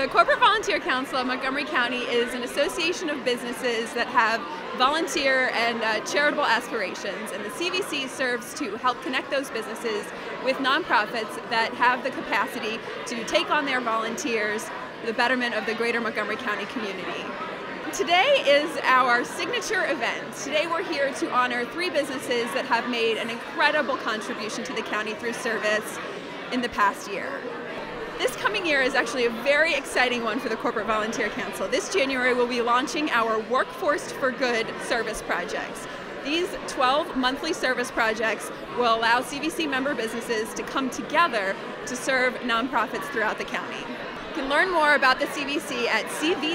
The Corporate Volunteer Council of Montgomery County is an association of businesses that have volunteer and charitable aspirations, and the CVC serves to help connect those businesses with nonprofits that have the capacity to take on their volunteers for the betterment of the greater Montgomery County community. Today is our signature event. Today we're here to honor 3 businesses that have made an incredible contribution to the county through service in the past year. This coming year is actually a very exciting one for the Corporate Volunteer Council. This January we'll be launching our Workforce for Good service projects. These 12 monthly service projects will allow CVC member businesses to come together to serve nonprofits throughout the county. You can learn more about the CVC at cvc-mc.org.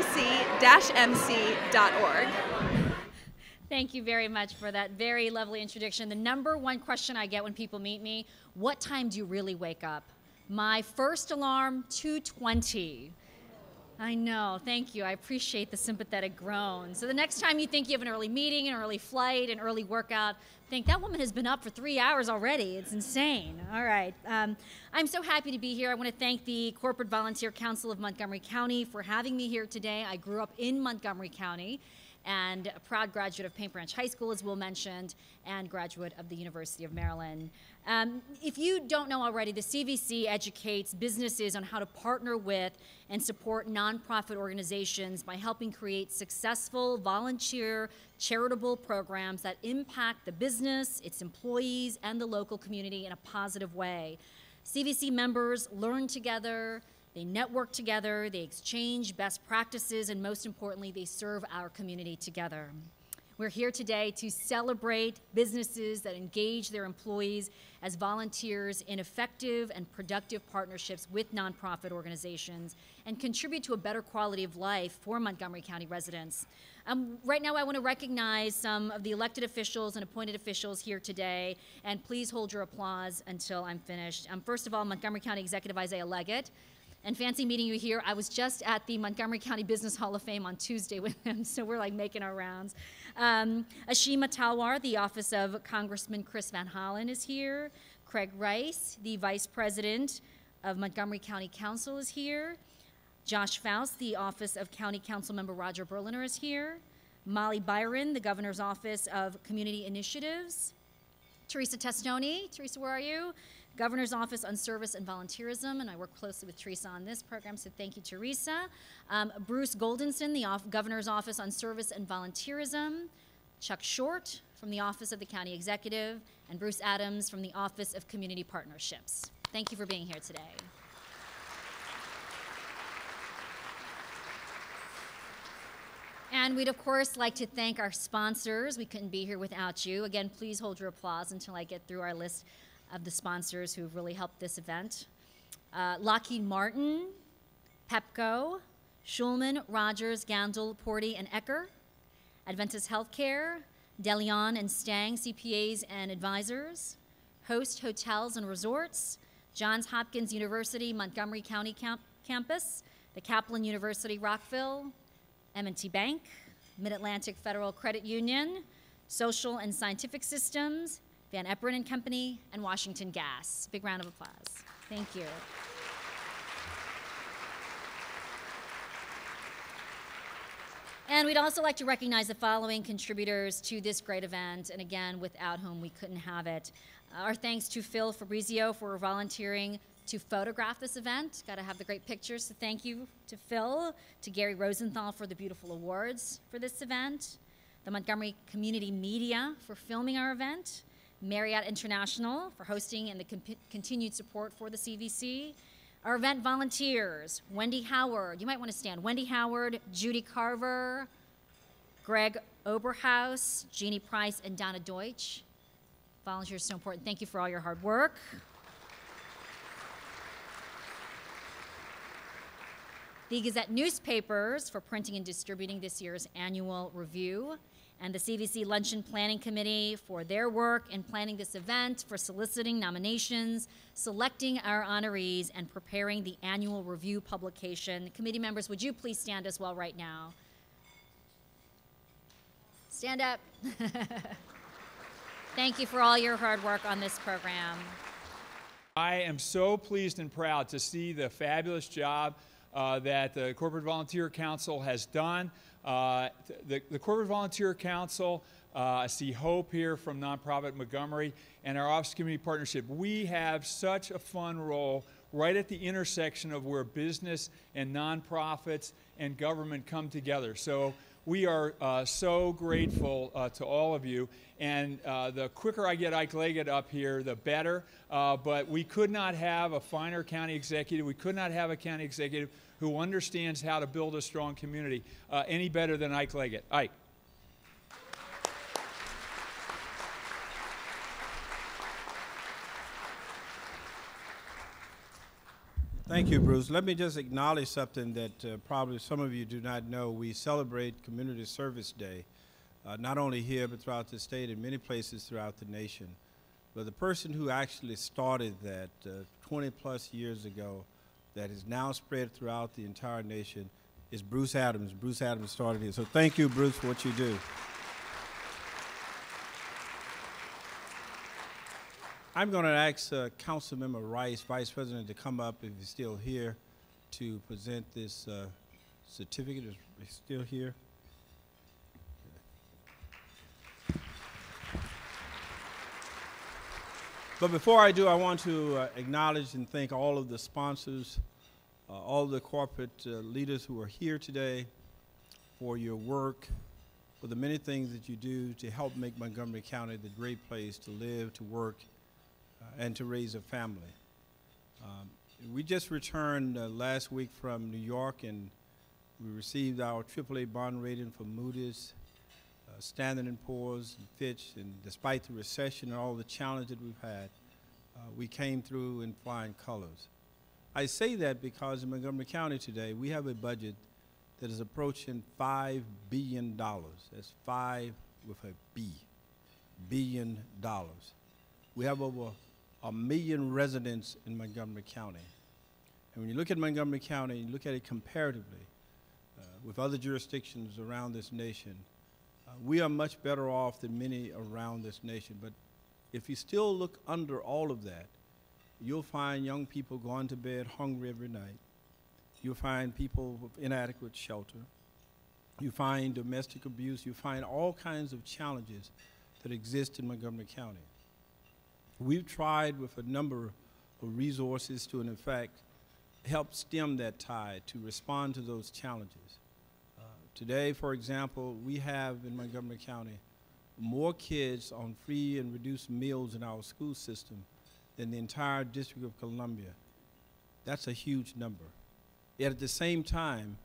Thank you very much for that very lovely introduction. The number one question I get when people meet me, what time do you really wake up? My first alarm, 2:20. I know, thank you. I appreciate the sympathetic groan. So the next time you think you have an early meeting, an early flight, an early workout, think that woman has been up for 3 hours already. It's insane. All right. I'm so happy to be here. I want to thank the Corporate Volunteer Council of Montgomery County for having me here today. I grew up in Montgomery County and a proud graduate of Paint Branch High School, as Will mentioned, and graduate of the University of Maryland. If you don't know already, the CVC educates businesses on how to partner with and support nonprofit organizations by helping create successful volunteer charitable programs that impact the business, its employees, and the local community in a positive way. CVC members learn together, they network together, they exchange best practices, and most importantly, they serve our community together. We're here today to celebrate businesses that engage their employees as volunteers in effective and productive partnerships with nonprofit organizations and contribute to a better quality of life for Montgomery County residents. Right now, I want to recognize some of the elected officials and appointed officials here today, and please hold your applause until I'm finished. First of all, Montgomery County Executive Isaiah Leggett. And fancy meeting you here. I was just at the Montgomery County Business Hall of Fame on Tuesday with him, so we're like making our rounds. Ashima Talwar, the office of Congressman Chris Van Hollen is here. Craig Rice, the Vice President of Montgomery County Council is here. Josh Faust, the office of County Council Member Roger Berliner is here. Molly Byron, the Governor's Office of Community Initiatives. Teresa Testoni. Teresa, where are you? Governor's Office on Service and Volunteerism, and I work closely with Teresa on this program, so thank you, Teresa. Bruce Goldenson, the Governor's Office on Service and Volunteerism. Chuck Short from the Office of the County Executive, and Bruce Adams from the Office of Community Partnerships. Thank you for being here today. And we'd, of course, like to thank our sponsors. We couldn't be here without you. Again, please hold your applause until I get through our list of the sponsors who've really helped this event. Lockheed Martin, Pepco, Schulman, Rogers, Gandel, Porty, and Ecker, Adventist Healthcare, DeLeon and Stang, CPAs and Advisors, Host Hotels and Resorts, Johns Hopkins University, Montgomery County Campus, the Kaplan University, Rockville, M&T Bank, Mid-Atlantic Federal Credit Union, Social and Scientific Systems, Van Eperen and Company, and Washington Gas. Big round of applause. Thank you. And we'd also like to recognize the following contributors to this great event, and again, without whom we couldn't have it. Our thanks to Phil Fabrizio for volunteering to photograph this event. Got to have the great pictures, so thank you to Phil, to Gary Rosenthal for the beautiful awards for this event, the Montgomery Community Media for filming our event, Marriott International for hosting and the continued support for the CVC. Our event volunteers, Wendy Howard, you might want to stand, Wendy Howard, Judy Carver, Greg Oberhaus, Jeannie Price, and Donna Deutsch. Volunteers are so important. Thank you for all your hard work. The Gazette newspapers for printing and distributing this year's annual review, and the CVC Luncheon Planning Committee for their work in planning this event, for soliciting nominations, selecting our honorees, and preparing the annual review publication. Committee members, would you please stand as well right now? Stand up. Thank you for all your hard work on this program. I am so pleased and proud to see the fabulous job that the Corporate Volunteer Council has done. The Corporate Volunteer Council, I see Hope here from Nonprofit Montgomery, and our Office of Community Partnership. We have such a fun role right at the intersection of where business and nonprofits and government come together. So we are so grateful to all of you. And the quicker I get Ike Leggett up here, the better. But we could not have a finer county executive. We could not have a county executive who understands how to build a strong community any better than Ike Leggett. Ike. Thank you, Bruce. Let me just acknowledge something that probably some of you do not know. We celebrate Community Service Day, not only here but throughout the state and many places throughout the nation. But the person who actually started that 20 plus years ago, that is now spread throughout the entire nation, is Bruce Adams. Bruce Adams started it. So thank you, Bruce, for what you do. I'm going to ask Councilmember Rice, Vice President, to come up if he's still here to present this certificate. Is he still here? But before I do, I want to acknowledge and thank all of the sponsors, all of the corporate leaders who are here today for your work, for the many things that you do to help make Montgomery County the great place to live, to work, and to raise a family. We just returned last week from New York, and we received our AAA bond rating from Moody's, Standard & Poor's, and Fitch, and despite the recession and all the challenge that we've had, we came through in flying colors. I say that because in Montgomery County today, we have a budget that is approaching $5 billion. That's 5 with a B, billion dollars. We have over 1 million residents in Montgomery County. And when you look at Montgomery County, you look at it comparatively with other jurisdictions around this nation, we are much better off than many around this nation. But if you still look under all of that, you'll find young people going to bed hungry every night. You'll find people with inadequate shelter. You find domestic abuse. You find all kinds of challenges that exist in Montgomery County. We've tried with a number of resources to, in fact, help stem that tide, to respond to those challenges. Today, for example, we have in Montgomery County more kids on free and reduced meals in our school system than the entire District of Columbia. That's a huge number. Yet at the same time,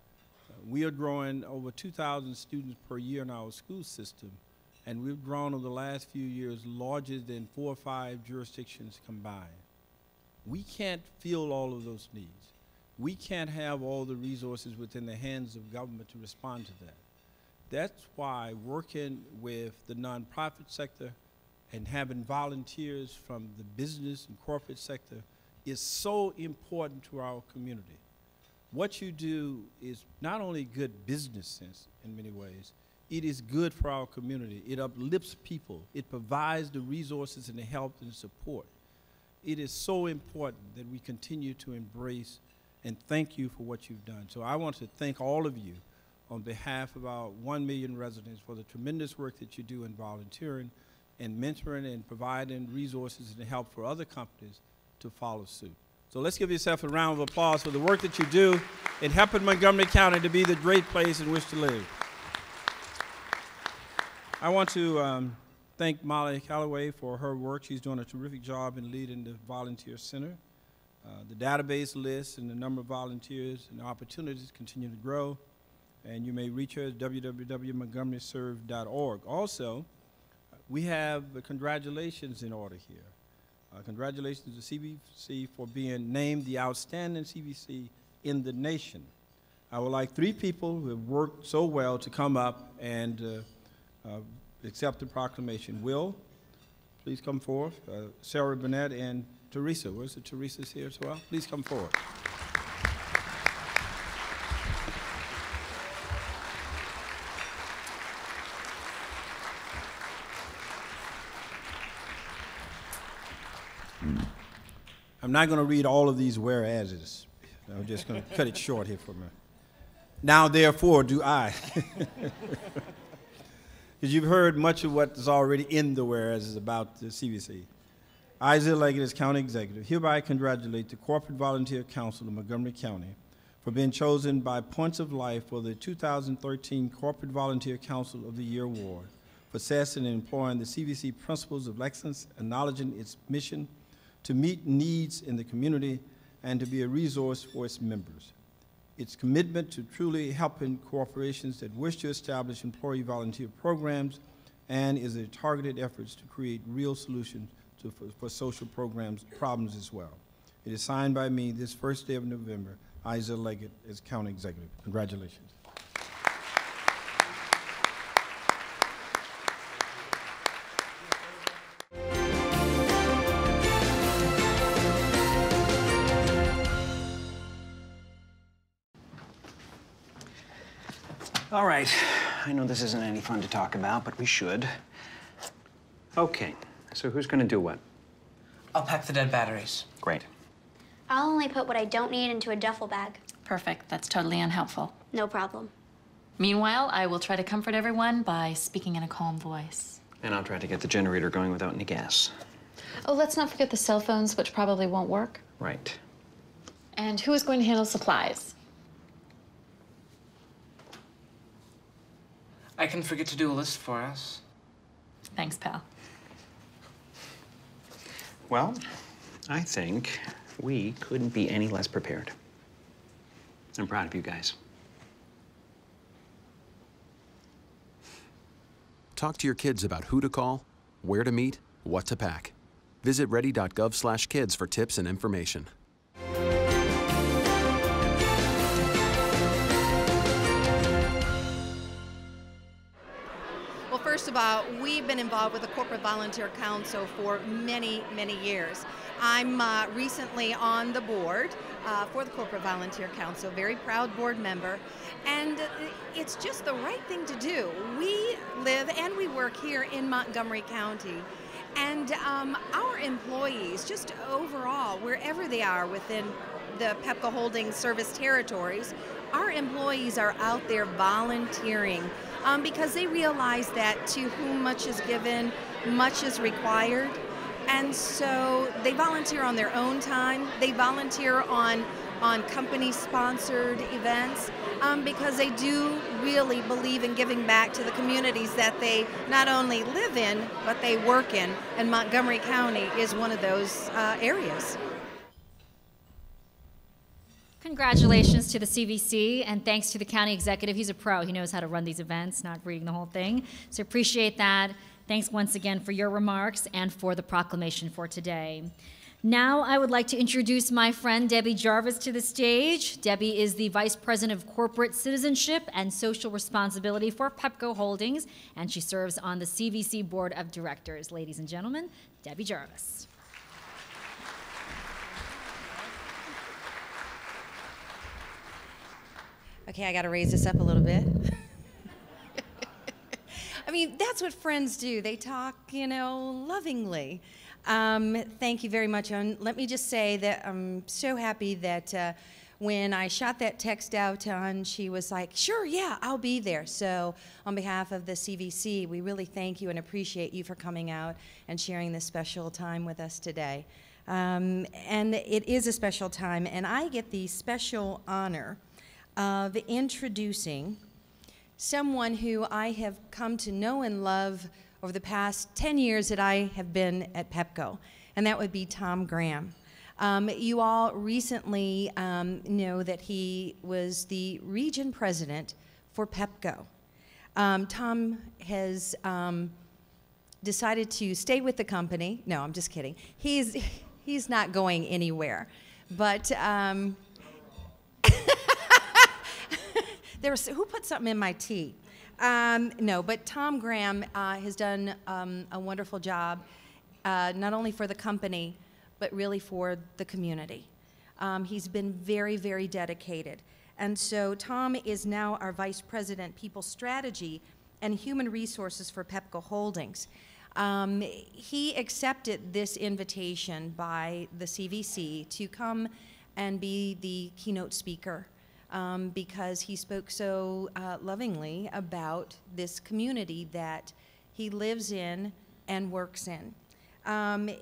we are growing over 2,000 students per year in our school system, and we've grown over the last few years larger than 4 or 5 jurisdictions combined. We can't fill all of those needs. We can't have all the resources within the hands of government to respond to that. That's why working with the nonprofit sector and having volunteers from the business and corporate sector is so important to our community. What you do is not only good business sense in many ways, it is good for our community. It uplifts people. It provides the resources and the help and support. It is so important that we continue to embrace and thank you for what you've done. So I want to thank all of you on behalf of our 1 million residents for the tremendous work that you do in volunteering and mentoring and providing resources and help for other companies to follow suit. So let's give yourself a round of applause for the work that you do in helping Montgomery County to be the great place in which to live. I want to thank Molly Calloway for her work. She's doing a terrific job in leading the Volunteer Center. The database list and the number of volunteers and opportunities continue to grow, and you may reach her at www.montgomeryserve.org. Also, we have the congratulations in order here. Congratulations to CVC for being named the outstanding CVC in the nation. I would like 3 people who have worked so well to come up and accept the proclamation. Will, please come forth. Sarah Burnett and Teresa. Where's the Teresa's here as well? Please come forward. I'm not going to read all of these whereases. I'm just going to cut it short here for a minute. Now, therefore, do I. Because you've heard much of what is already in the whereas is about the CVC. I, as elected as county executive, hereby congratulate the Corporate Volunteer Council of Montgomery County for being chosen by Points of Life for the 2013 Corporate Volunteer Council of the Year Award for success in employing the CVC principles of excellence, acknowledging its mission to meet needs in the community and to be a resource for its members. Its commitment to truly helping corporations that wish to establish employee volunteer programs and is a targeted efforts to create real solutions for social problems as well. It is signed by me this first day of November. I, as elected as county executive. Congratulations. All right, I know this isn't any fun to talk about, but we should. Okay, so who's gonna do what? I'll pack the dead batteries. Great. I'll only put what I don't need into a duffel bag. Perfect. That's totally unhelpful. No problem. Meanwhile, I will try to comfort everyone by speaking in a calm voice. And I'll try to get the generator going without any gas. Oh, let's not forget the cell phones, which probably won't work. Right. And who is going to handle supplies? I can forget to do a list for us. Thanks, pal. Well, I think we couldn't be any less prepared. I'm proud of you guys. Talk to your kids about who to call, where to meet, what to pack. Visit ready.gov/kids for tips and information. Well, first of all, we've been involved with the Corporate Volunteer Council for many, many years. I'm recently on the board for the Corporate Volunteer Council, very proud board member, and it's just the right thing to do. We live and we work here in Montgomery County, and our employees, just overall, wherever they are within the Pepco Holdings service territories, our employees are out there volunteering because they realize that to whom much is given, much is required. And so they volunteer on their own time. They volunteer on company-sponsored events because they do really believe in giving back to the communities that they not only live in, but they work in. And Montgomery County is one of those areas. Congratulations to the CVC, and thanks to the county executive. He's a pro. He knows how to run these events, not reading the whole thing. So appreciate that. Thanks once again for your remarks and for the proclamation for today. Now I would like to introduce my friend Debbie Jarvis to the stage. Debbie is the Vice President of Corporate Citizenship and Social Responsibility for Pepco Holdings, and she serves on the CVC Board of Directors. Ladies and gentlemen, Debbie Jarvis. Okay, I got to raise this up a little bit. I mean, that's what friends do. They talk, you know, lovingly. Thank you very much. And let me just say that I'm so happy that when I shot that text out she was like, sure, yeah, I'll be there. So on behalf of the CVC, we really thank you and appreciate you for coming out and sharing this special time with us today. And it is a special time, and I get the special honor of introducing someone who I have come to know and love over the past 10 years that I have been at Pepco, and that would be Tom Graham. You all recently know that he was the region president for Pepco. Tom has decided to stay with the company. No, I'm just kidding. He's not going anywhere, but who put something in my tea? No, but Tom Graham has done a wonderful job, not only for the company, but really for the community. He's been very, very dedicated. And so Tom is now our Vice President, People Strategy and Human Resources for Pepco Holdings. He accepted this invitation by the CVC to come and be the keynote speaker because he spoke so lovingly about this community that he lives in and works in.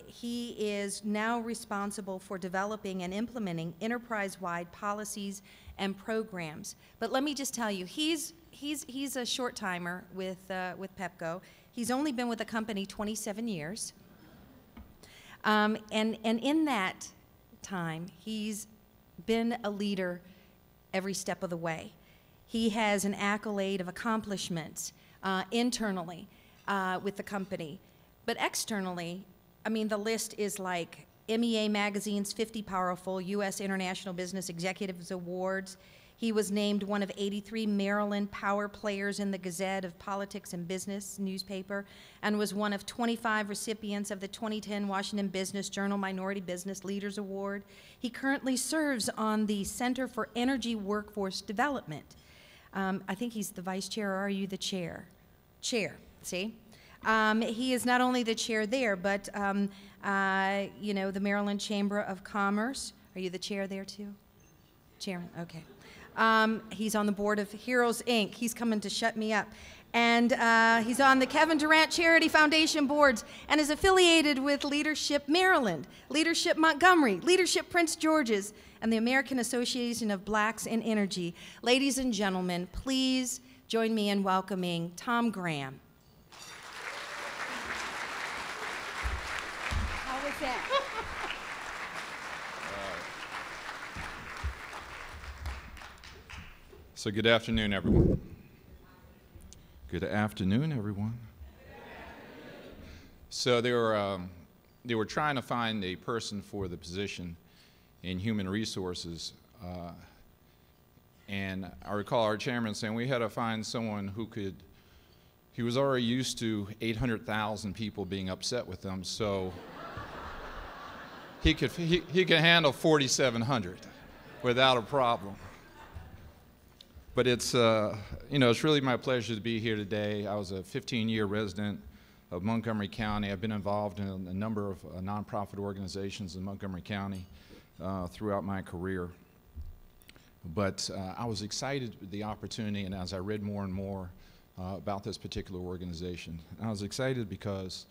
He is now responsible for developing and implementing enterprise-wide policies and programs. But let me just tell you, he's a short timer with Pepco. He's only been with the company 27 years. And in that time, he's been a leader every step of the way. He has an accolade of accomplishments internally with the company. But externally, I mean, the list is like MEA Magazine's 50 Powerful U.S. International Business Executives Awards. He was named one of 83 Maryland power players in the Gazette of Politics and Business newspaper, and was one of 25 recipients of the 2010 Washington Business Journal Minority Business Leaders Award. He currently serves on the Center for Energy Workforce Development. I think he's the vice chair, or are you the chair? Chair, see? He is not only the chair there, but you know, the Maryland Chamber of Commerce. Are you the chair there too? Chairman, okay. He's on the board of Heroes, Inc. He's coming to shut me up. And he's on the Kevin Durant Charity Foundation boards and is affiliated with Leadership Maryland, Leadership Montgomery, Leadership Prince George's, and the American Association of Blacks in Energy. Ladies and gentlemen, please join me in welcoming Tom Graham. How was that? So good afternoon, everyone. Good afternoon, everyone. So they were trying to find a person for the position in human resources, and I recall our chairman saying we had to find someone who could. He was already used to 800,000 people being upset with him, so he could handle 4,700 without a problem. But it's, you know, it's really my pleasure to be here today. I was a 15-year resident of Montgomery County. I've been involved in a number of nonprofit organizations in Montgomery County throughout my career. But I was excited with the opportunity, and as I read more and more about this particular organization, I was excited because,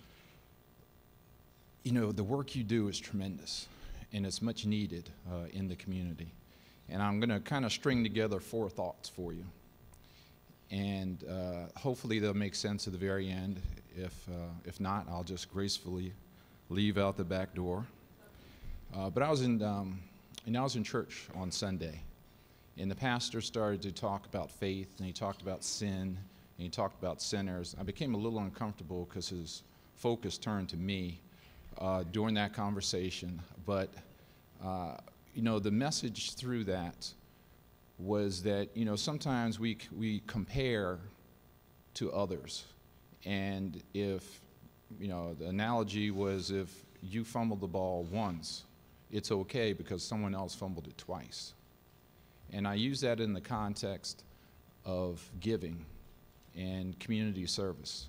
you know, the work you do is tremendous, and it's much needed in the community. And I'm going to kind of string together 4 thoughts for you. And hopefully they'll make sense at the very end. If not, I'll just gracefully leave out the back door. But I was in church on Sunday, and the pastor started to talk about faith, and he talked about sin, and he talked about sinners. I became a little uncomfortable because his focus turned to me during that conversation. But you know, the message through that was that, you know, sometimes we compare to others. And if, you know, the analogy was if you fumbled the ball once, it's okay because someone else fumbled it twice. And I use that in the context of giving and community service.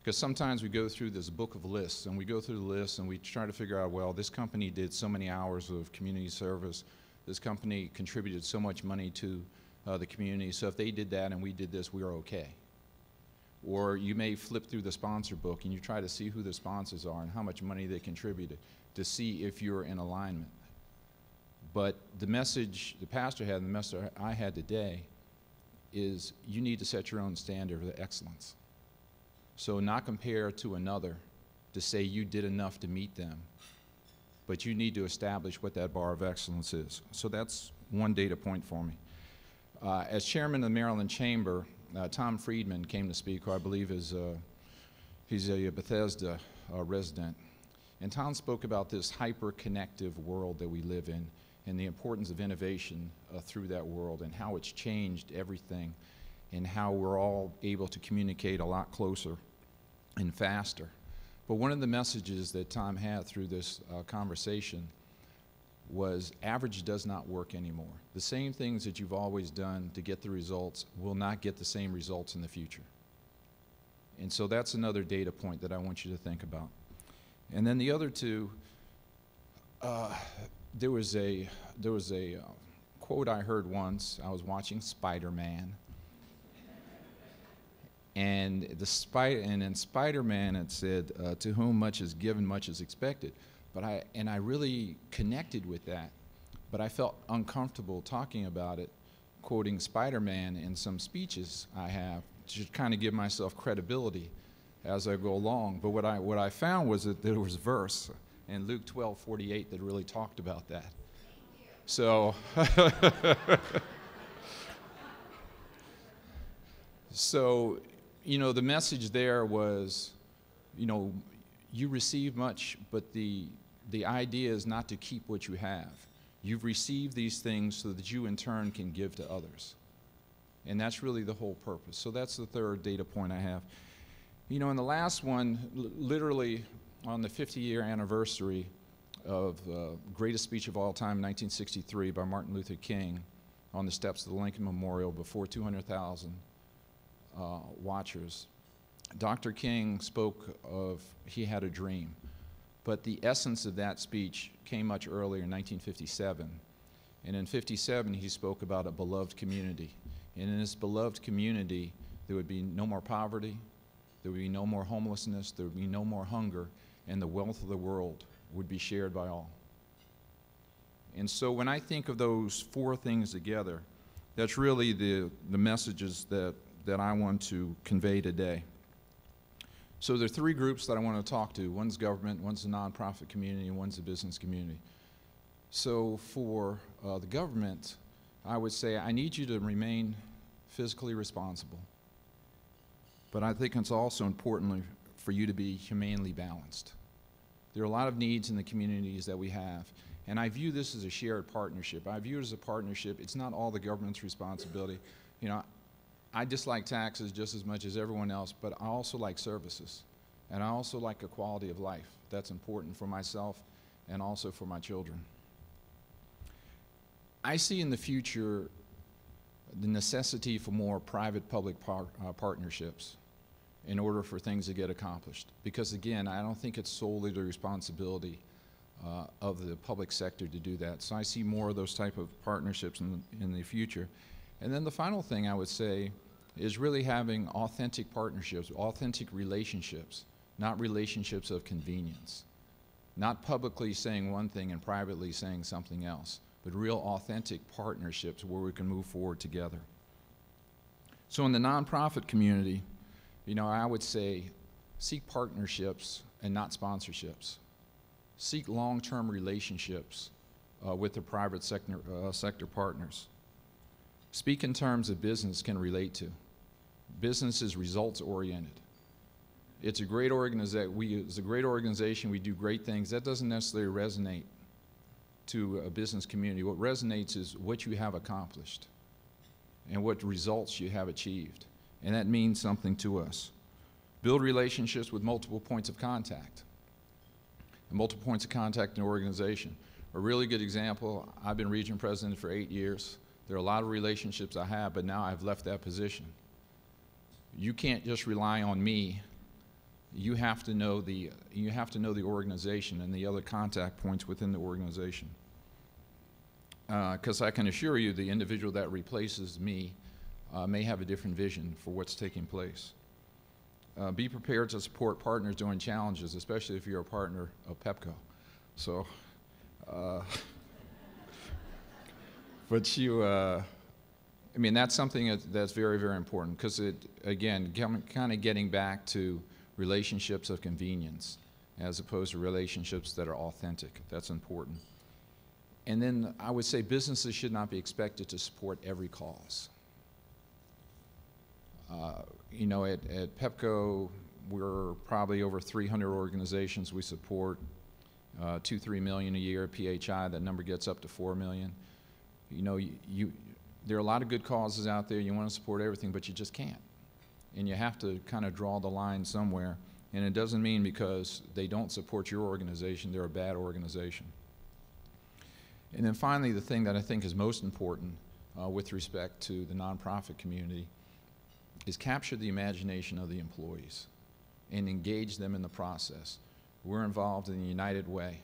Because sometimes we go through this book of lists, and we go through the lists and we try to figure out, well, this company did so many hours of community service, this company contributed so much money to the community, so if they did that and we did this, we're okay. Or you may flip through the sponsor book and you try to see who the sponsors are and how much money they contributed to see if you're in alignment. But the message the pastor had and the message I had today is you need to set your own standard of excellence. So not compare to another to say you did enough to meet them, but you need to establish what that bar of excellence is. So that's one data point for me. As chairman of the Maryland Chamber, Tom Friedman came to speak, who I believe is he's a Bethesda resident. And Tom spoke about this hyper-connective world that we live in and the importance of innovation through that world and how it's changed everything and how we're all able to communicate a lot closer and faster. But one of the messages that Tom had through this conversation was average does not work anymore. The same things that you've always done to get the results will not get the same results in the future. And so that's another data point that I want you to think about. And then the other two, there was a quote I heard once. I was watching Spider-Man, and in Spider-Man it said, "To whom much is given, much is expected." But I really connected with that, but I felt uncomfortable talking about it, quoting Spider-Man in some speeches I have to kind of give myself credibility as I go along. But what I found was that there was a verse in Luke 12:48 that really talked about that. So, so, the message there was, you receive much, but the idea is not to keep what you have. You've received these things so that you in turn can give to others. And that's really the whole purpose. So that's the third data point I have. And the last one, literally on the 50-year anniversary of the greatest speech of all time in 1963 by Martin Luther King on the steps of the Lincoln Memorial before 200,000 watchers, Dr. King spoke of he had a dream. But the essence of that speech came much earlier in 1957. And in 57, he spoke about a beloved community. And in this beloved community, there would be no more poverty, there would be no more homelessness, there would be no more hunger, and the wealth of the world would be shared by all. And so when I think of those four things together, that's really the messages that I want to convey today. So there are three groups that I want to talk to. One's government, one's the nonprofit community, and one's the business community. So for the government, I would say I need you to remain fiscally responsible. But I think it's also important for you to be humanely balanced. There are a lot of needs in the communities that we have, and I view this as a shared partnership. I view it as a partnership. It's not all the government's responsibility. I dislike taxes just as much as everyone else, but I also like services, and I also like a quality of life. That's important for myself and also for my children. I see in the future the necessity for more private-public partnerships in order for things to get accomplished. Because again, I don't think it's solely the responsibility of the public sector to do that. So I see more of those type of partnerships in the future. And then the final thing I would say is really having authentic partnerships, authentic relationships, not relationships of convenience. Not publicly saying one thing and privately saying something else, but real authentic partnerships where we can move forward together. So in the nonprofit community, I would say seek partnerships and not sponsorships. Seek long-term relationships with the private sector partners. Speak in terms of business can relate to. Business is results-oriented. It's a great organization. We do great things. That doesn't necessarily resonate to a business community. What resonates is what you have accomplished and what results you have achieved. And that means something to us. Build relationships with multiple points of contact. And multiple points of contact in an organization. A really good example, I've been region president for 8 years. There are a lot of relationships I have, but now I've left that position. You can't just rely on me. You have to know the organization and the other contact points within the organization. Because I can assure you the individual that replaces me may have a different vision for what's taking place. Be prepared to support partners during challenges, especially if you're a partner of PEPCO. So, but that's something that's very, very important because again, kind of getting back to relationships of convenience as opposed to relationships that are authentic. That's important. And then I would say businesses should not be expected to support every cause. At PEPCO, we're probably over 300 organizations we support, 2-3 million a year. PHI, that number gets up to 4 million. There are a lot of good causes out there. You want to support everything, but you just can't. And you have to kind of draw the line somewhere. And it doesn't mean because they don't support your organization, they're a bad organization. And then finally, the thing that I think is most important with respect to the nonprofit community is capture the imagination of the employees and engage them in the process. We're involved in the United Way.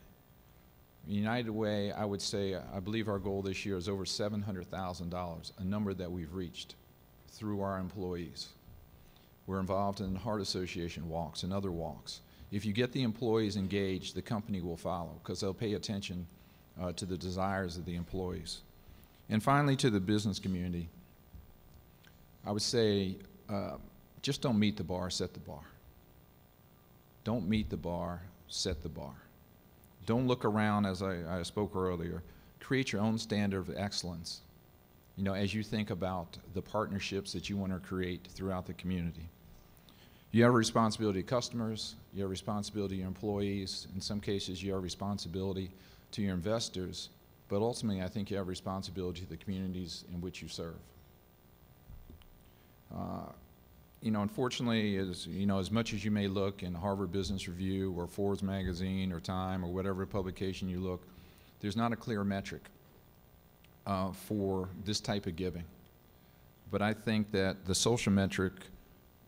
United Way, I would say, I believe our goal this year is over $700,000, a number that we've reached through our employees. We're involved in Heart Association walks and other walks. If you get the employees engaged, the company will follow because they'll pay attention to the desires of the employees. And finally, to the business community, I would say just don't meet the bar, set the bar. Don't meet the bar, set the bar. Don't look around, as I spoke earlier. Create your own standard of excellence, you know, as you think about the partnerships that you want to create throughout the community. You have a responsibility to customers, you have a responsibility to your employees, in some cases you have a responsibility to your investors, but ultimately I think you have a responsibility to the communities in which you serve. You know, unfortunately, as much as you may look in Harvard Business Review or Forbes magazine or Time or whatever publication you look, there's not a clear metric for this type of giving. But I think that the social metric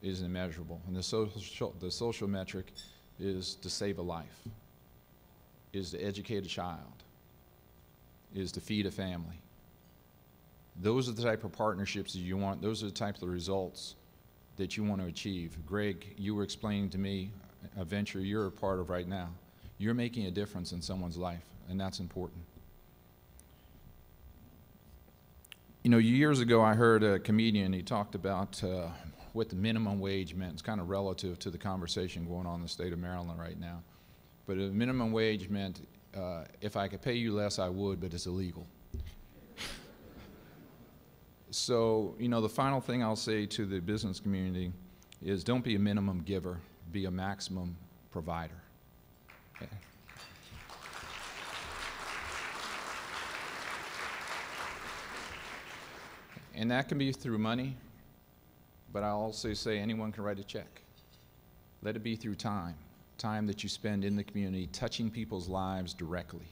is immeasurable, and the social metric is to save a life, is to educate a child, is to feed a family. Those are the type of partnerships that you want. Those are the types of results that you want to achieve. Greg, you were explaining to me a venture you're a part of right now. You're making a difference in someone's life, and that's important. You know, years ago I heard a comedian, he talked about what the minimum wage meant. It's kind of relative to the conversation going on in the state of Maryland right now. But a minimum wage meant if I could pay you less, I would, but it's illegal. So, you know, the final thing I'll say to the business community is don't be a minimum giver, be a maximum provider. Okay. And that can be through money, but I also say anyone can write a check. Let it be through time that you spend in the community, touching people's lives directly.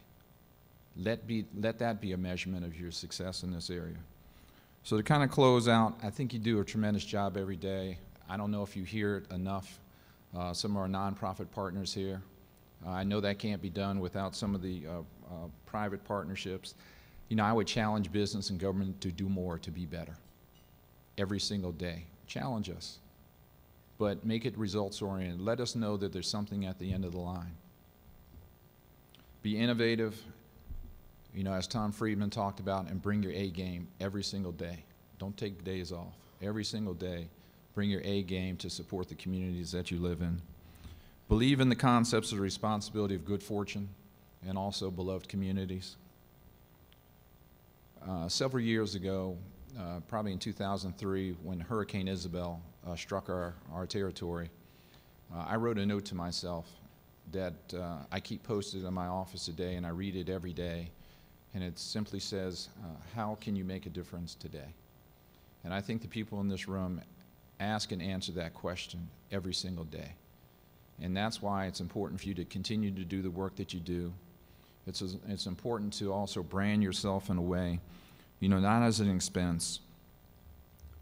Let that be a measurement of your success in this area. So to kind of close out, I think you do a tremendous job every day. I don't know if you hear it enough. Some of our nonprofit partners here. I know that can't be done without some of the private partnerships. You know, I would challenge business and government to do more, to be better. Every single day. Challenge us. But make it results oriented. Let us know that there's something at the end of the line. Be innovative. You know, as Tom Friedman talked about, and bring your A game every single day. Don't take days off. Every single day, bring your A game to support the communities that you live in. Believe in the concepts of the responsibility of good fortune and also beloved communities. Several years ago, probably in 2003, when Hurricane Isabel struck our territory, I wrote a note to myself that I keep posted in my office today, and I read it every day. And it simply says, how can you make a difference today? And I think the people in this room ask and answer that question every single day. And that's why it's important for you to continue to do the work that you do. It's important to also brand yourself in a way, you know, not as an expense,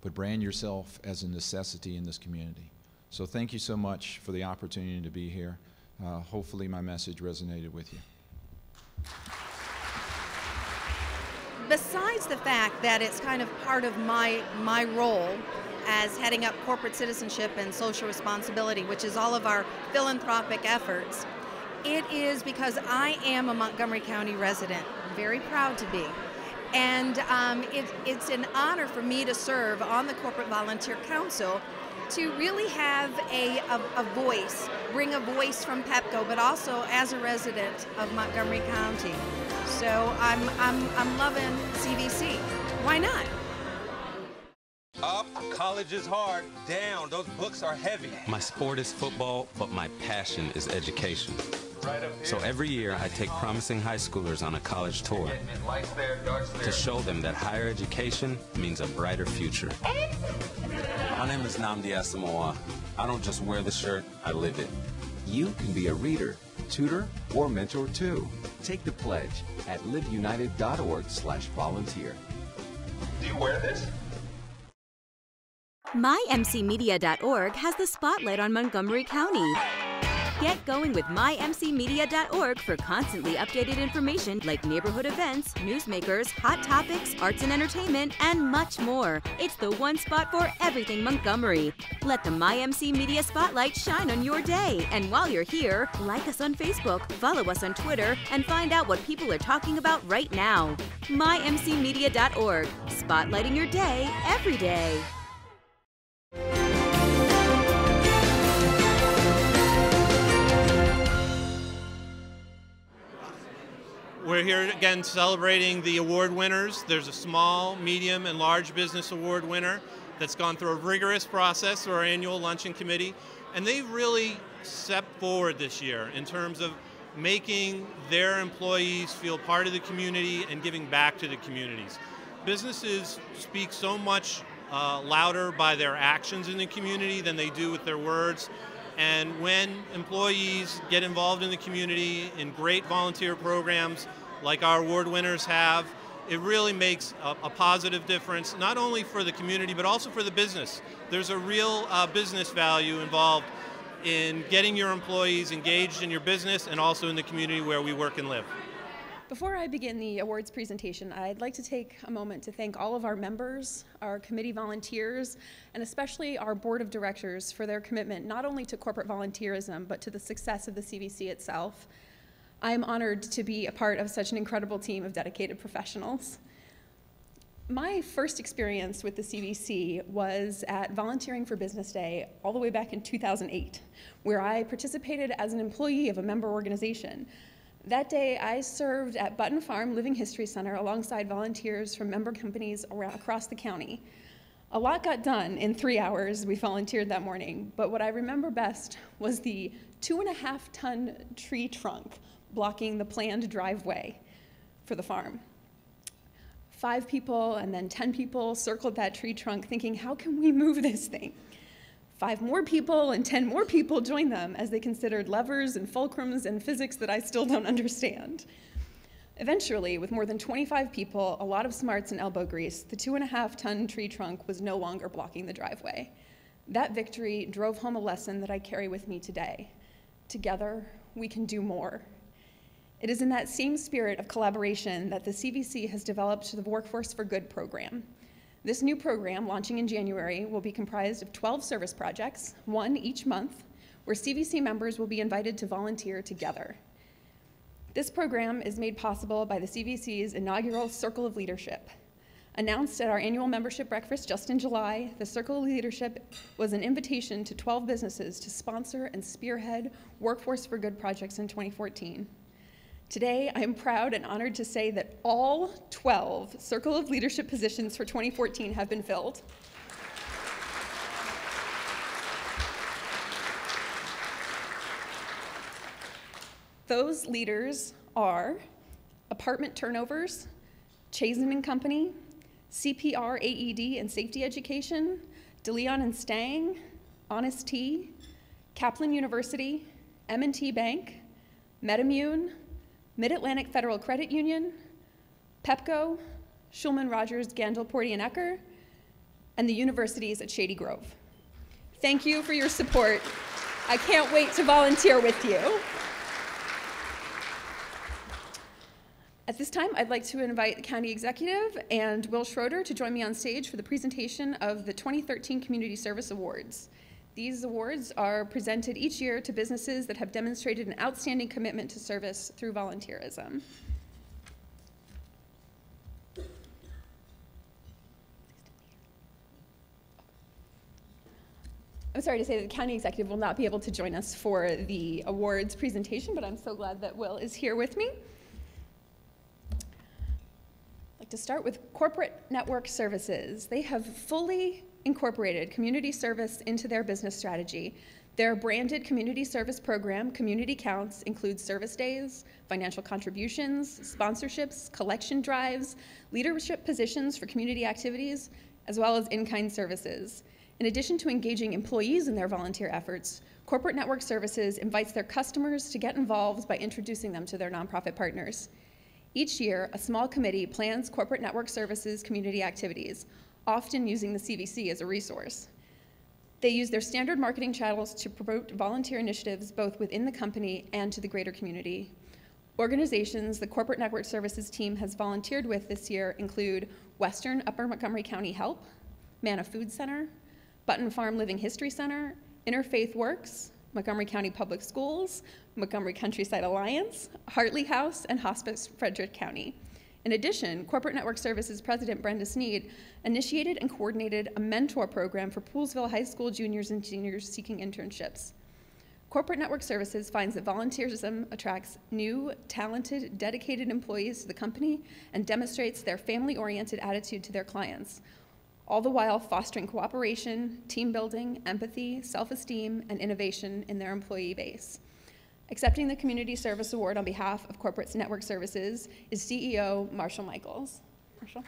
but brand yourself as a necessity in this community. So thank you so much for the opportunity to be here. Hopefully my message resonated with you. Besides the fact that it's kind of part of my role as heading up corporate citizenship and social responsibility, which is all of our philanthropic efforts, it is because I am a Montgomery County resident. I'm very proud to be. And it's an honor for me to serve on the Corporate Volunteer Council to really have a voice, bring a voice from PEPCO, but also as a resident of Montgomery County. So I'm loving CVC. Why not? Up, college is hard. Down, those books are heavy. My sport is football, but my passion is education. So every year I take promising high schoolers on a college tour to show them that higher education means a brighter future. My name is Nnamdi Asamoah. I don't just wear the shirt, I live it. You can be a reader, tutor, or mentor too. Take the pledge at liveunited.org/volunteer. Do you wear this? MyMCmedia.org has the spotlight on Montgomery County. Get going with mymcmedia.org for constantly updated information like neighborhood events, newsmakers, hot topics, arts and entertainment, and much more. It's the one spot for everything Montgomery. Let the MyMC Media Spotlight shine on your day. And while you're here, like us on Facebook, follow us on Twitter, and find out what people are talking about right now. mymcmedia.org. Spotlighting your day every day. We're here again celebrating the award winners. There's a small, medium, and large business award winner that's gone through a rigorous process through our annual luncheon committee. And they've really stepped forward this year in terms of making their employees feel part of the community and giving back to the communities. Businesses speak so much louder by their actions in the community than they do with their words. And when employees get involved in the community in great volunteer programs like our award winners have, it really makes a positive difference, not only for the community, but also for the business. There's a real business value involved in getting your employees engaged in your business and also in the community where we work and live. Before I begin the awards presentation, I'd like to take a moment to thank all of our members, our committee volunteers, and especially our board of directors for their commitment not only to corporate volunteerism, but to the success of the CVC itself. I am honored to be a part of such an incredible team of dedicated professionals. My first experience with the CVC was at Volunteering for Business Day all the way back in 2008, where I participated as an employee of a member organization. That day, I served at Button Farm Living History Center alongside volunteers from member companies across the county. A lot got done in 3 hours we volunteered that morning, but what I remember best was the 2.5-ton tree trunk blocking the planned driveway for the farm. 5 people and then 10 people circled that tree trunk thinking, how can we move this thing? 5 more people and 10 more people joined them as they considered levers and fulcrums and physics that I still don't understand. Eventually, with more than 25 people, a lot of smarts and elbow grease, the 2.5-ton tree trunk was no longer blocking the driveway. That victory drove home a lesson that I carry with me today. Together, we can do more. It is in that same spirit of collaboration that the CVC has developed the Workforce for Good program. This new program, launching in January, will be comprised of 12 service projects, 1 each month, where CVC members will be invited to volunteer together. This program is made possible by the CVC's inaugural Circle of Leadership. Announced at our annual membership breakfast just in July, the Circle of Leadership was an invitation to 12 businesses to sponsor and spearhead Workforce for Good projects in 2014. Today, I am proud and honored to say that all 12 Circle of Leadership positions for 2014 have been filled. Those leaders are Apartment Turnovers, Chazen & Company, CPR, AED and Safety Education, DeLeon and Stang, Honest Tea, Kaplan University, M&T Bank, MedImmune, Mid-Atlantic Federal Credit Union, Pepco, Schulman Rogers, Gandel, Porty, and Ecker, and the universities at Shady Grove. Thank you for your support. I can't wait to volunteer with you. At this time, I'd like to invite the County Executive and Will Schroeder to join me on stage for the presentation of the 2013 Community Service Awards. These awards are presented each year to businesses that have demonstrated an outstanding commitment to service through volunteerism. I'm sorry to say that the County Executive will not be able to join us for the awards presentation, but I'm so glad that Will is here with me. I'd like to start with Corporate Network Services. They have fully incorporated community service into their business strategy. Their branded community service program, Community Counts, includes service days, financial contributions, sponsorships, collection drives, leadership positions for community activities, as well as in-kind services. In addition to engaging employees in their volunteer efforts, Corporate Network Services invites their customers to get involved by introducing them to their nonprofit partners. Each year, a small committee plans Corporate Network Services community activities, often using the CVC as a resource. They use their standard marketing channels to promote volunteer initiatives both within the company and to the greater community. Organizations the Corporate Network Services team has volunteered with this year include Western Upper Montgomery County Help, Manna Food Center, Button Farm Living History Center, Interfaith Works, Montgomery County Public Schools, Montgomery Countryside Alliance, Hartley House, and Hospice Frederick County. In addition, Corporate Network Services President Brenda Sneed initiated and coordinated a mentor program for Poolesville High School juniors and seniors seeking internships. Corporate Network Services finds that volunteerism attracts new, talented, dedicated employees to the company and demonstrates their family-oriented attitude to their clients, all the while fostering cooperation, team building, empathy, self-esteem, and innovation in their employee base. Accepting the Community Service Award on behalf of Corporate Network Services is CEO Marshall Michaels. Marshall.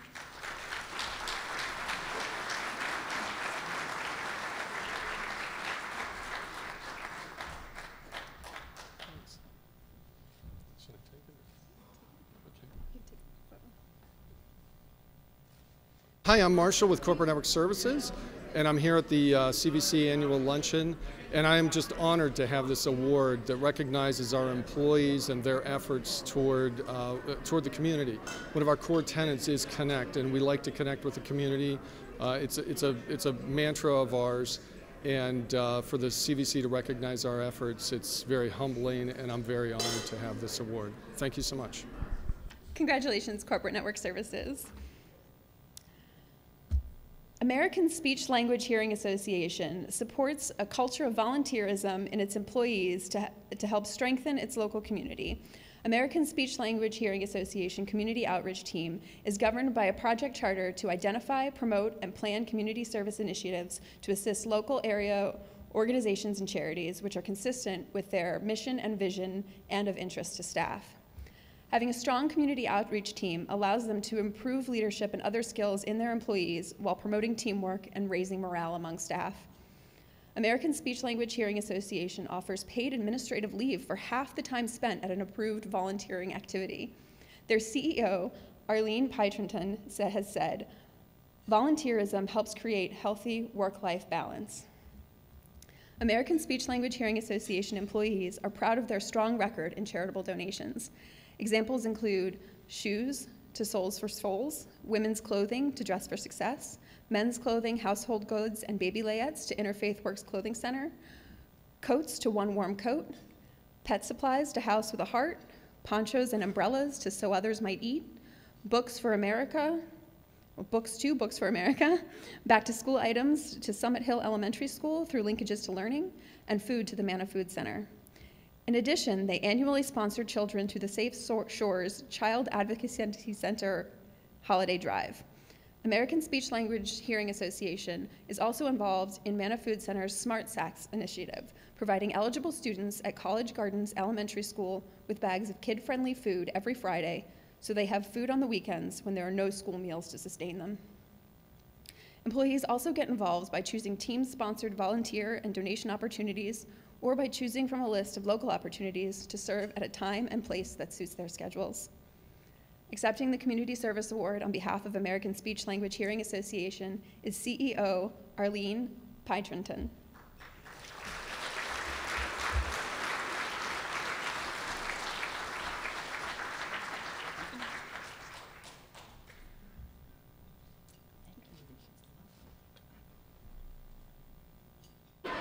Hi, I'm Marshall with Corporate Network Services, and I'm here at the CVC Annual Luncheon, and I am just honored to have this award that recognizes our employees and their efforts toward the community. One of our core tenets is connect, and we like to connect with the community. It's a mantra of ours, and for the CVC to recognize our efforts, it's very humbling, and I'm very honored to have this award. Thank you so much. Congratulations, Corporate Network Services. American Speech Language Hearing Association supports a culture of volunteerism in its employees to help strengthen its local community. American Speech Language Hearing Association Community Outreach Team is governed by a project charter to identify, promote, and plan community service initiatives to assist local area organizations and charities which are consistent with their mission and vision and of interest to staff. Having a strong community outreach team allows them to improve leadership and other skills in their employees while promoting teamwork and raising morale among staff. American Speech Language Hearing Association offers paid administrative leave for half the time spent at an approved volunteering activity. Their CEO, Arlene Pytrenton, has said, "Volunteerism helps create healthy work-life balance." American Speech Language Hearing Association employees are proud of their strong record in charitable donations. Examples include shoes to Souls for Souls, women's clothing to Dress for Success, men's clothing, household goods, and baby layettes to Interfaith Works Clothing Center, coats to One Warm Coat, pet supplies to House with a Heart, ponchos and umbrellas to So Others Might Eat, Books for America, back to school items to Summit Hill Elementary School through Linkages to Learning, and food to the Manna Food Center. In addition, they annually sponsor children through the Safe Shores Child Advocacy Center Holiday Drive. American Speech Language Hearing Association is also involved in Manna Food Center's Smart Sacks initiative, providing eligible students at College Gardens Elementary School with bags of kid-friendly food every Friday, so they have food on the weekends when there are no school meals to sustain them. Employees also get involved by choosing team-sponsored volunteer and donation opportunities, or by choosing from a list of local opportunities to serve at a time and place that suits their schedules. Accepting the Community Service Award on behalf of American Speech Language Hearing Association is CEO Arlene Pytrenton.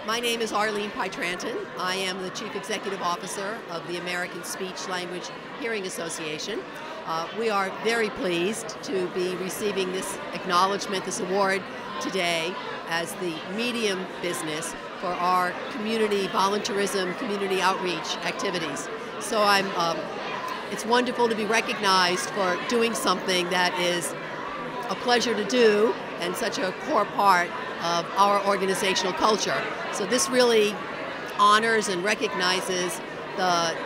My name is Arlene Pytrenton. I am the Chief Executive Officer of the American Speech Language Hearing Association. We are very pleased to be receiving this acknowledgement, this award today as the medium business for our community volunteerism, community outreach activities. So it's wonderful to be recognized for doing something that is a pleasure to do and such a core part of our organizational culture. So this really honors and recognizes the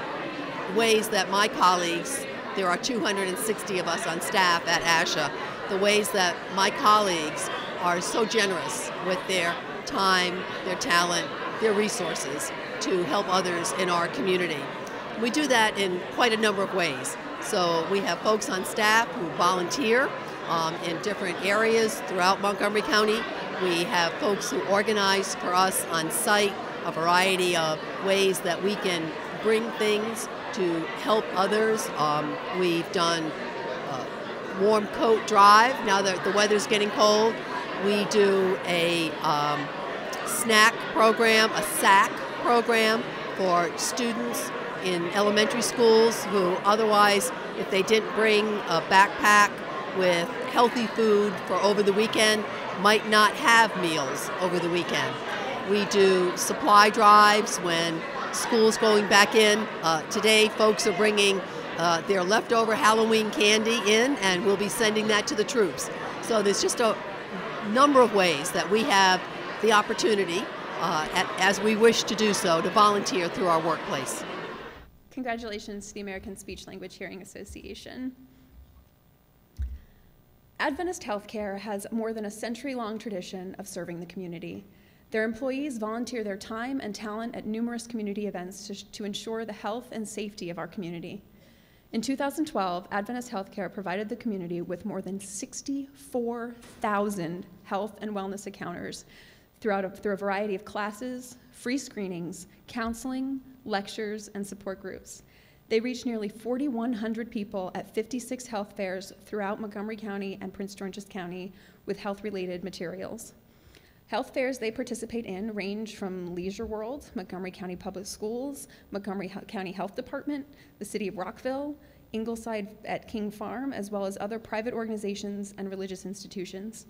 ways that my colleagues, there are 260 of us on staff at ASHA, the ways that my colleagues are so generous with their time, their talent, their resources to help others in our community. We do that in quite a number of ways. So we have folks on staff who volunteer in different areas throughout Montgomery County. We have folks who organize for us on site a variety of ways that we can bring things to help others. We've done a warm coat drive now that the weather's getting cold. We do a snack program, a SAC program for students in elementary schools who otherwise, if they didn't bring a backpack with healthy food for over the weekend, might not have meals over the weekend. We do supply drives when school's going back in. Today, folks are bringing their leftover Halloween candy in, and we'll be sending that to the troops. So there's just a number of ways that we have the opportunity, as we wish to do so, to volunteer through our workplace. Congratulations to the American Speech Language Hearing Association. Adventist Healthcare has more than a century-long tradition of serving the community. Their employees volunteer their time and talent at numerous community events to ensure the health and safety of our community. In 2012, Adventist Healthcare provided the community with more than 64,000 health and wellness encounters through a variety of classes, free screenings, counseling, lectures, and support groups. They reached nearly 4,100 people at 56 health fairs throughout Montgomery County and Prince George's County with health-related materials. Health fairs they participate in range from Leisure World, Montgomery County Public Schools, Montgomery County Health Department, the City of Rockville, Ingleside at King Farm, as well as other private organizations and religious institutions.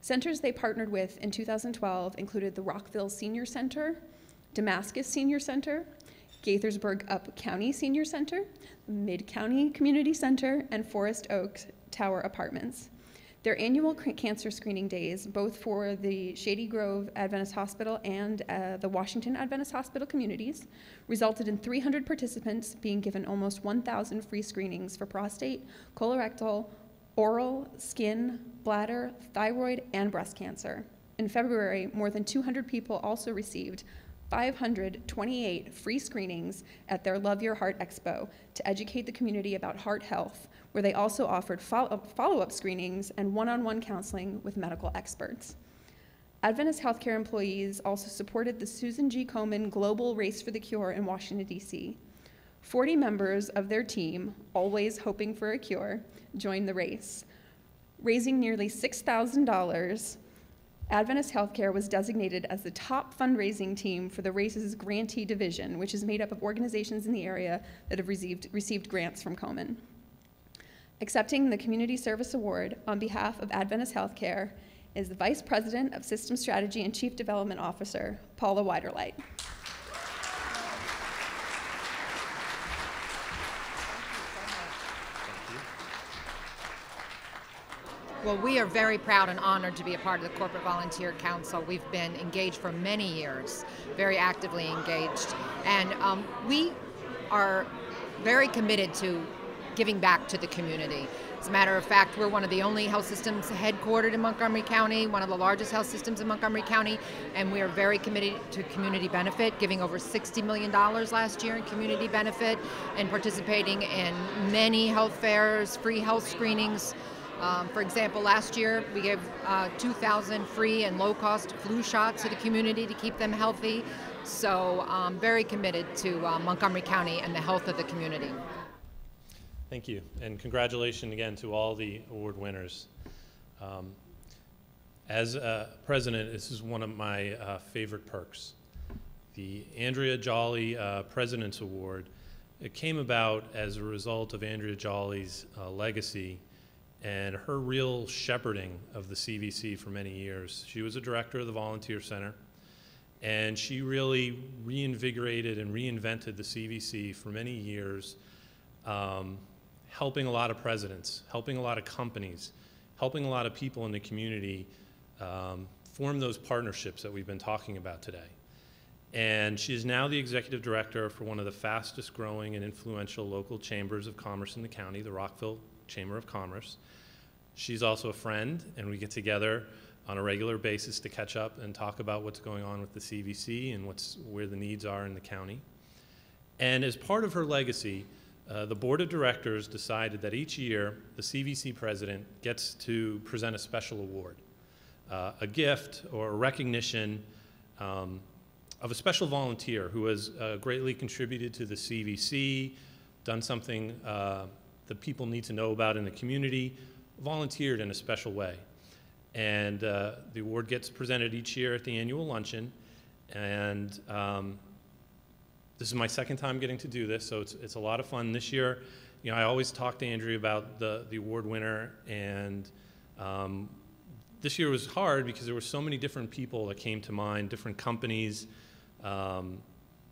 Centers they partnered with in 2012 included the Rockville Senior Center, Damascus Senior Center, Gaithersburg Up County Senior Center, Mid-County Community Center, and Forest Oaks Tower Apartments. Their annual cancer screening days, both for the Shady Grove Adventist Hospital and the Washington Adventist Hospital communities, resulted in 300 participants being given almost 1,000 free screenings for prostate, colorectal, oral, skin, bladder, thyroid, and breast cancer. In February, more than 200 people also received 528 free screenings at their Love Your Heart Expo to educate the community about heart health, where they also offered follow-up screenings and one-on-one counseling with medical experts. Adventist Healthcare employees also supported the Susan G. Komen Global Race for the Cure in Washington, D.C. 40 members of their team, always hoping for a cure, joined the race. Raising nearly $6,000, Adventist Healthcare was designated as the top fundraising team for the race's grantee division, which is made up of organizations in the area that have received grants from Komen. Accepting the Community Service Award on behalf of Adventist Healthcare is the Vice President of System Strategy and Chief Development Officer, Paula Weiderlight. Well, we are very proud and honored to be a part of the Corporate Volunteer Council. We've been engaged for many years, very actively engaged, and we are very committed to giving back to the community. As a matter of fact, we're one of the only health systems headquartered in Montgomery County, one of the largest health systems in Montgomery County, and we are very committed to community benefit, giving over $60 million last year in community benefit and participating in many health fairs, free health screenings. For example, last year we gave 2,000 free and low-cost flu shots to the community to keep them healthy. So very committed to Montgomery County and the health of the community. Thank you, and congratulations again to all the award winners. As president, this is one of my favorite perks. The Andrea Jolly President's Award, it came about as a result of Andrea Jolly's legacy and her real shepherding of the CVC for many years. She was a director of the Volunteer Center, and she really reinvigorated and reinvented the CVC for many years, helping a lot of presidents, helping a lot of companies, helping a lot of people in the community form those partnerships that we've been talking about today. And she is now the executive director for one of the fastest growing and influential local chambers of commerce in the county, the Rockville Chamber of Commerce. She's also a friend, and we get together on a regular basis to catch up and talk about what's going on with the CVC and where the needs are in the county. And as part of her legacy, the board of directors decided that each year the CVC president gets to present a special award. a gift or a recognition of a special volunteer who has greatly contributed to the CVC, done something that people need to know about in the community, volunteered in a special way. And the award gets presented each year at the annual luncheon. And this is my second time getting to do this, so it's a lot of fun. This year, you know, I always talk to Andrea about the award winner, and this year was hard because there were so many different people that came to mind, different companies,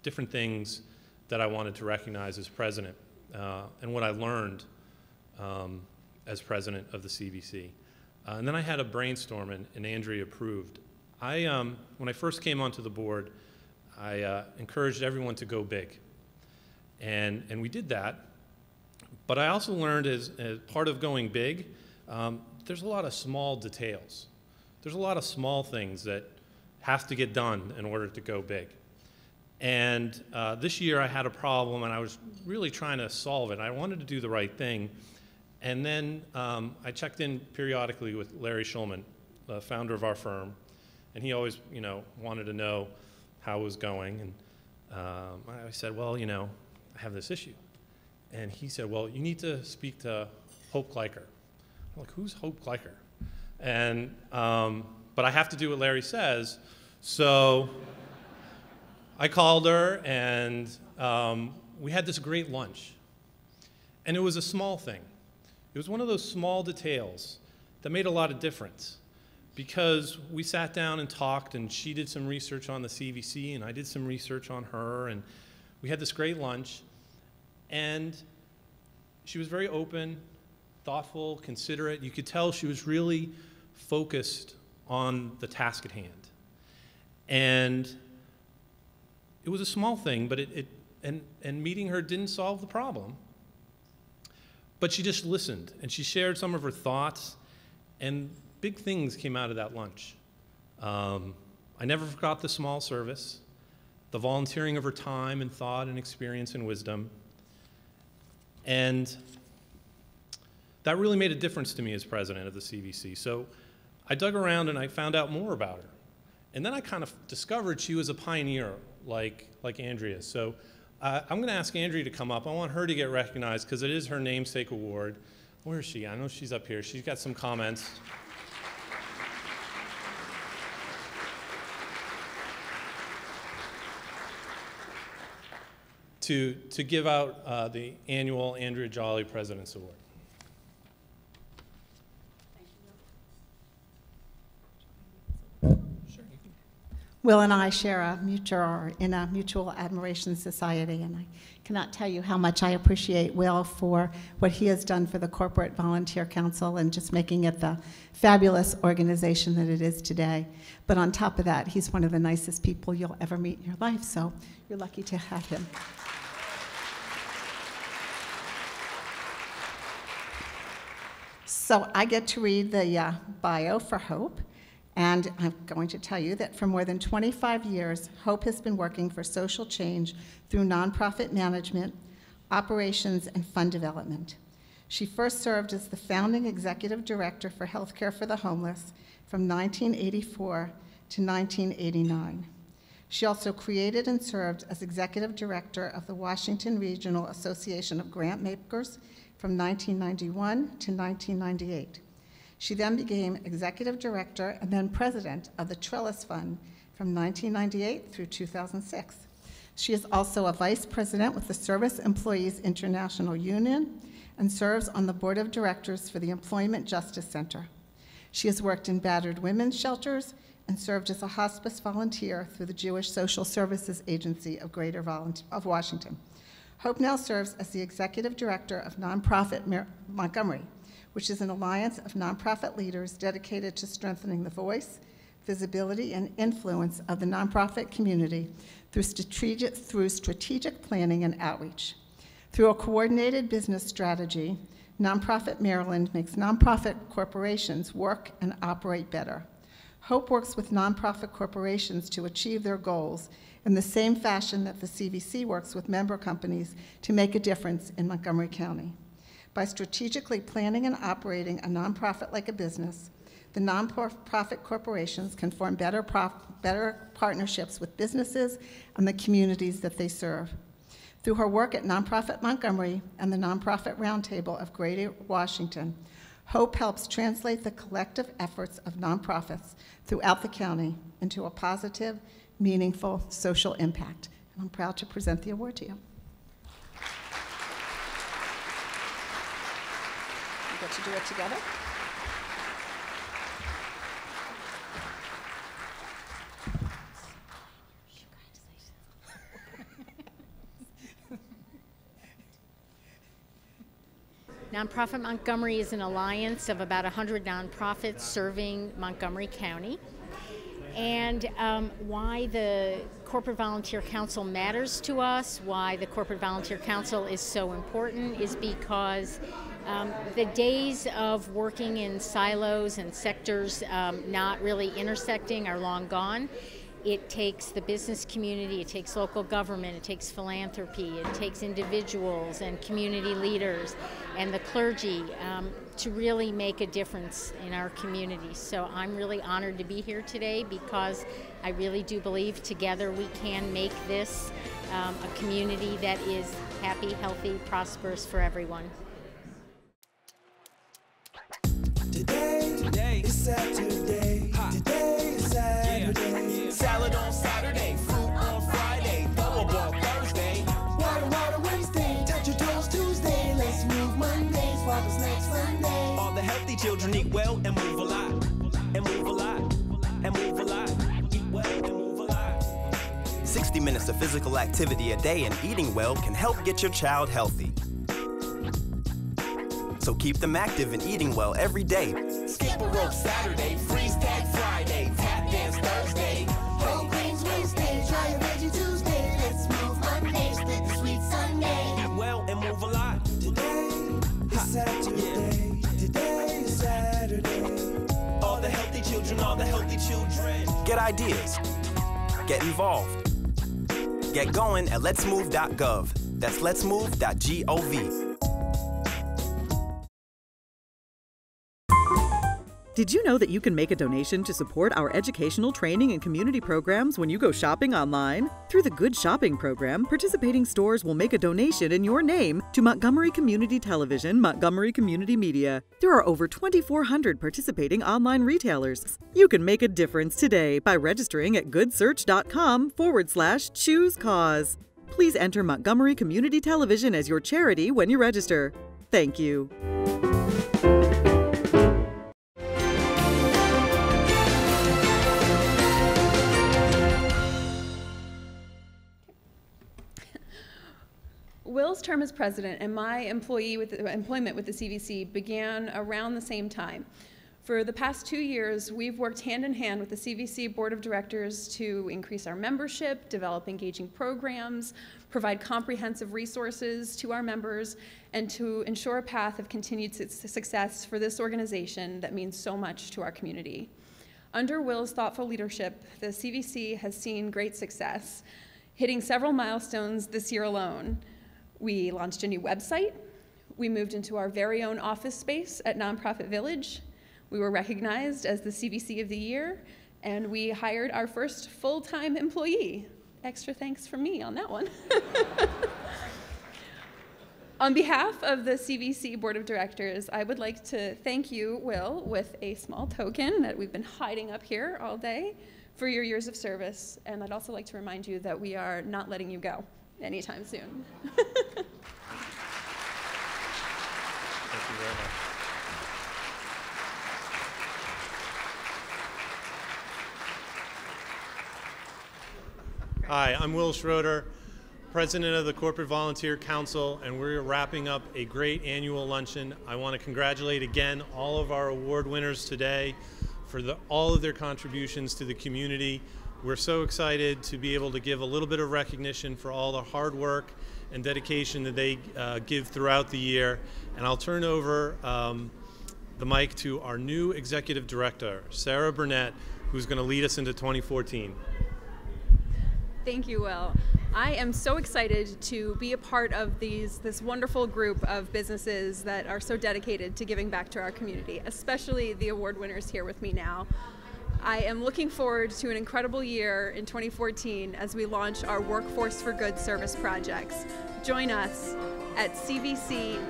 different things that I wanted to recognize as president, and what I learned as president of the CVC. And then I had a brainstorm, and Andrea approved. When I first came onto the board, I encouraged everyone to go big. And we did that. But I also learned as part of going big, there's a lot of small details. There's a lot of small things that have to get done in order to go big. And this year I had a problem, and I was really trying to solve it. I wanted to do the right thing. And then I checked in periodically with Larry Schulman, the founder of our firm, and he always, you know, wanted to know how it was going. And I said, well, you know, I have this issue. And he said, well, you need to speak to Hope Gleicher. I'm like, who's Hope Gleicher? And, but I have to do what Larry says. So I called her, and we had this great lunch. And it was a small thing. It was one of those small details that made a lot of difference, because we sat down and talked, and she did some research on the CVC, and I did some research on her, and we had this great lunch. And she was very open, thoughtful, considerate. You could tell she was really focused on the task at hand. And it was a small thing, but and meeting her didn't solve the problem. But she just listened, and she shared some of her thoughts, and big things came out of that lunch. I never forgot the small service, the volunteering of her time and thought and experience and wisdom. And that really made a difference to me as president of the CVC. So I dug around and I found out more about her. And then I kind of discovered she was a pioneer like Andrea. So I'm going to ask Andrea to come up. I want her to get recognized because it is her namesake award. Where is she? I know she's up here. She's got some comments. To give out the annual Andrea Jolly President's Award. Will and I share a mutual admiration society, and I cannot tell you how much I appreciate Will for what he has done for the Corporate Volunteer Council and just making it the fabulous organization that it is today. But on top of that, he's one of the nicest people you'll ever meet in your life, so you're lucky to have him. So I get to read the bio for Hope, and I'm going to tell you that for more than 25 years, Hope has been working for social change through nonprofit management, operations, and fund development. She first served as the founding executive director for Healthcare for the Homeless from 1984 to 1989. She also created and served as executive director of the Washington Regional Association of Grant Makers from 1991 to 1998. She then became executive director and then president of the Trellis Fund from 1998 through 2006. She is also a vice president with the Service Employees International Union and serves on the board of directors for the Employment Justice Center. She has worked in battered women's shelters and served as a hospice volunteer through the Jewish Social Services Agency of of Washington. Hope now serves as the executive director of nonprofit Montgomery, which is an alliance of nonprofit leaders dedicated to strengthening the voice, visibility, and influence of the nonprofit community through strategic planning and outreach. Through a coordinated business strategy, Nonprofit Maryland makes nonprofit corporations work and operate better. Hope works with nonprofit corporations to achieve their goals in the same fashion that the CVC works with member companies to make a difference in Montgomery County. By strategically planning and operating a nonprofit like a business, the nonprofit corporations can form better partnerships with businesses and the communities that they serve. Through her work at Nonprofit Montgomery and the Nonprofit Roundtable of Greater Washington, Hope helps translate the collective efforts of nonprofits throughout the county into a positive, meaningful social impact. And I'm proud to present the award to you. We get to do it together. Nonprofit Montgomery is an alliance of about 100 nonprofits serving Montgomery County. And why the Corporate Volunteer Council matters to us, why the Corporate Volunteer Council is so important, is because the days of working in silos and sectors not really intersecting are long gone. It takes the business community, it takes local government, it takes philanthropy, it takes individuals and community leaders and the clergy to really make a difference in our community. So I'm really honored to be here today because I really do believe together we can make this a community that is happy, healthy, prosperous for everyone. Today is Saturday. Today is Saturday. Yeah. Salad on Saturday, fruit on Friday, double ball Thursday, water Wednesday, touch your toes Tuesday. Let's move Mondays, Father's next Sunday. All the healthy children eat well and move a lot, and move a lot, and move a lot. Eat well and move a lot. 60 minutes of physical activity a day and eating well can help get your child healthy. So keep them active and eating well every day. Skip a rope Saturday, freeze tag Friday, tap dance Thursday, whole grains Wednesday, try a veggie Tuesday. Let's move Monday, split the sweet Sunday. Eat well and move a lot. Today is Saturday. Yeah. Today is Saturday. All the healthy children, all the healthy children. Get ideas. Get involved. Get going at letsmove.gov. That's letsmove.gov. Did you know that you can make a donation to support our educational training and community programs when you go shopping online? Through the Good Shopping program, participating stores will make a donation in your name to Montgomery Community Television, Montgomery Community Media. There are over 2,400 participating online retailers. You can make a difference today by registering at goodsearch.com/choose cause. Please enter Montgomery Community Television as your charity when you register. Thank you. Will's term as president and my employment with the CVC began around the same time. For the past 2 years, we've worked hand in hand with the CVC Board of Directors to increase our membership, develop engaging programs, provide comprehensive resources to our members, and to ensure a path of continued success for this organization that means so much to our community. Under Will's thoughtful leadership, the CVC has seen great success, hitting several milestones this year alone. We launched a new website. We moved into our very own office space at Nonprofit Village. We were recognized as the CVC of the Year, and we hired our first full-time employee. Extra thanks from me on that one. On behalf of the CVC Board of Directors, I would like to thank you, Will, with a small token that we've been hiding up here all day for your years of service. And I'd also like to remind you that we are not letting you go anytime soon. Thank you very much. Hi, I'm Will Schroeder, President of the Corporate Volunteer Council, and we're wrapping up a great annual luncheon. I want to congratulate again all of our award winners today for all of their contributions to the community. We're so excited to be able to give a little bit of recognition for all the hard work and dedication that they give throughout the year. And I'll turn over the mic to our new Executive Director, Sarah Burnett, who's going to lead us into 2014. Thank you, Will. I am so excited to be a part of this wonderful group of businesses that are so dedicated to giving back to our community, especially the award winners here with me now. I am looking forward to an incredible year in 2014 as we launch our Workforce for Good service projects. Join us at cvc-mc.org.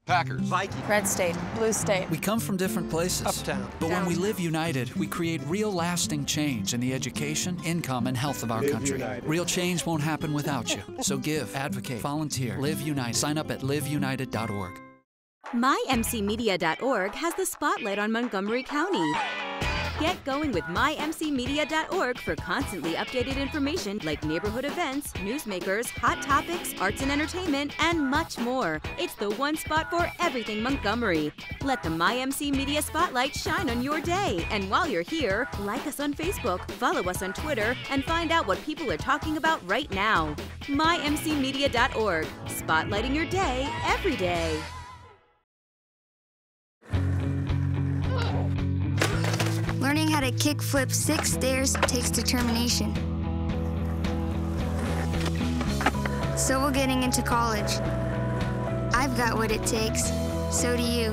Packers, Vikings, Red State, Blue State. We come from different places. Uptown. But when we live united, we create real lasting change in the education, income, and health of our country. United. Real change won't happen without you. So give, advocate, volunteer, live united. Sign up at liveunited.org. MyMCmedia.org has the spotlight on Montgomery County. Get going with MyMCmedia.org for constantly updated information like neighborhood events, newsmakers, hot topics, arts and entertainment, and much more. It's the one spot for everything Montgomery. Let the MyMC Media spotlight shine on your day. And while you're here, like us on Facebook, follow us on Twitter, and find out what people are talking about right now. MyMCmedia.org, spotlighting your day every day. Learning how to kickflip 6 stairs takes determination. So will getting into college. I've got what it takes. So do you.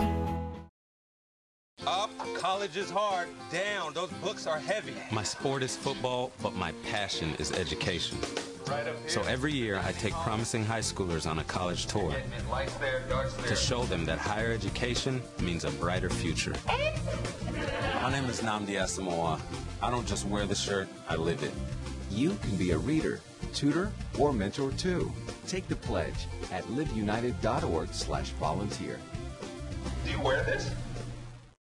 Up, college is hard. Down, those books are heavy. My sport is football, but my passion is education. So every year I take promising high schoolers on a college tour to show them that higher education means a brighter future. My name is Nnamdi Asamoah. I don't just wear the shirt, I live it. You can be a reader, tutor, or mentor too. Take the pledge at liveunited.org/volunteer. Do you wear this?